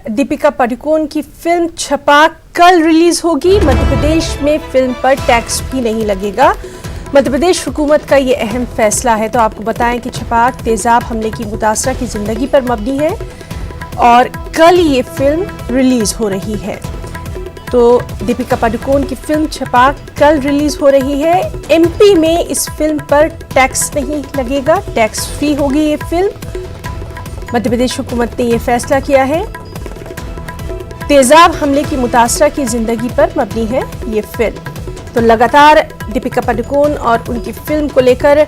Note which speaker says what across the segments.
Speaker 1: दीपिका पादुकोण की फिल्म छपाक कल रिलीज होगी। मध्य प्रदेश में फिल्म पर टैक्स भी नहीं लगेगा। मध्य प्रदेश हुकूमत का ये अहम फैसला है। तो आपको बताएं कि छपाक तेजाब हमले की मुतासरा की जिंदगी पर मबनी है और कल ये फिल्म रिलीज हो रही है। तो दीपिका पादुकोण की फिल्म छपाक कल रिलीज हो रही है। एमपी में इस फिल्म पर टैक्स नहीं लगेगा, टैक्स फ्री होगी ये फिल्म। मध्य प्रदेश हुकूमत ने ये फैसला किया है। तेजाब हमले की मुतासरा की जिंदगी पर मबनी है ये फिल्म। तो लगातार दीपिका पादुकोण और उनकी फिल्म को लेकर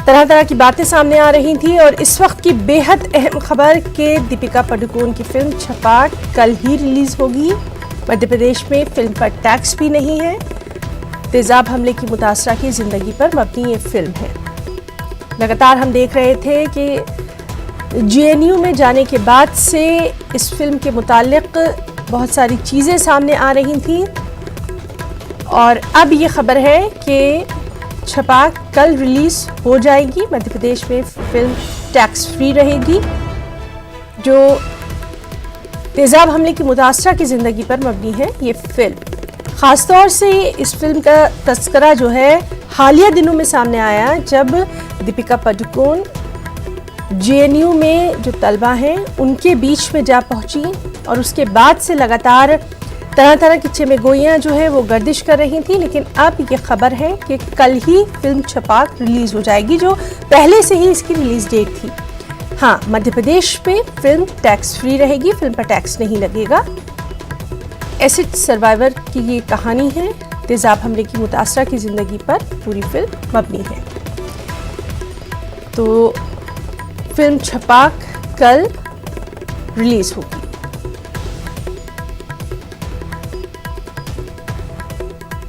Speaker 1: तरह तरह की बातें सामने आ रही थी और इस वक्त की बेहद अहम खबर कि दीपिका पादुकोण की फिल्म छपाक कल ही रिलीज होगी। मध्य प्रदेश में फिल्म पर टैक्स भी नहीं है। तेजाब हमले की मुतासरा की जिंदगी पर मबनी ये फिल्म है। लगातार हम देख रहे थे कि जेएनयू में जाने के बाद से इस फिल्म के मुतालिक बहुत सारी चीज़ें सामने आ रही थी और अब ये खबर है कि छपाक कल रिलीज हो जाएगी। मध्य प्रदेश में फिल्म टैक्स फ्री रहेगी। जो तेजाब हमले की मुतासरा की ज़िंदगी पर मबनी है ये फिल्म। ख़ासतौर से इस फिल्म का तस्करा जो है हालिया दिनों में सामने आया जब दीपिका पादुकोण जेएनयू में जो तलबा हैं उनके बीच में जा पहुंची और उसके बाद से लगातार तरह तरह की चमेगोइयाँ जो है वो गर्दिश कर रही थी। लेकिन अब ये खबर है कि कल ही फिल्म छपाक रिलीज़ हो जाएगी, जो पहले से ही इसकी रिलीज़ डेट थी। हाँ, मध्य प्रदेश में फिल्म टैक्स फ्री रहेगी, फिल्म पर टैक्स नहीं लगेगा। एसिड सर्वाइवर की ये कहानी है। तेजाब हमले की मुतासरा की ज़िंदगी पर पूरी फिल्म मबनी है। तो फिल्म छपाक कल रिलीज़ होगी।